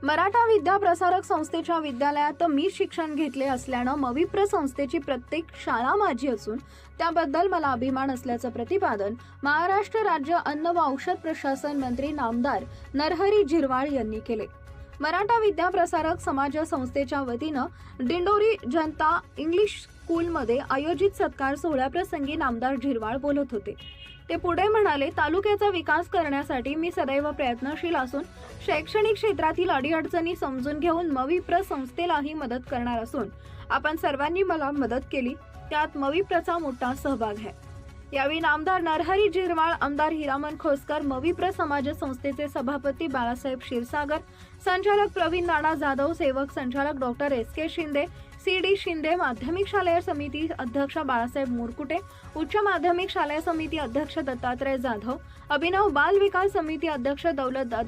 मराठा विद्या प्रसारक संस्थेच्या विद्यालयात मी शिक्षण घेतले असल्यानं मविप्र संस्थेची प्रत्येक शाळा माझी असून त्याबद्दल मला अभिमान असल्याचं प्रतिपादन महाराष्ट्र राज्य अन्न व औषध प्रशासन मंत्री नामदार नरहरी झिरवाळ यांनी केले। मराठा विद्या प्रसारक समाज संस्थेच्या वतीनं दिंडोरी जनता इंग्लिश स्कूलमध्ये आयोजित सत्कार सोहळ्याप्रसंगी नामदार झिरवाळ बोलत होते। ते पुढे म्हणाले, तालुक्याचा विकास करण्यासाठी मी सदैव प्रयत्नशील असून शैक्षणिक क्षेत्रातील अडीअडचणी समजून घेऊन मविप्र संस्थेलाही मदत करणार असून आपण सर्वांनी मला मदत केली, त्यात मविप्रचा मोठा सहभाग आहे। यावेळी नामदार नरहरी झिरवाळ, आमदार हिरामन खोसकर, मविप्र समाज संस्थेचे सभापती बाळासाहेब क्षीरसागर, संचालक प्रवीण नाना जाधव, सेवक संचालक doctor S K. Shinde, CD. Shinde, माध्यमिक शालेय समिती अध्यक्ष बाळासाहेब मुरकुटे, उच्च माध्यमिक शालेय समिती अध्यक्ष दत्तात्रय जाधव, अभिनव बाल विकास समिती अध्यक्ष दौलत दादा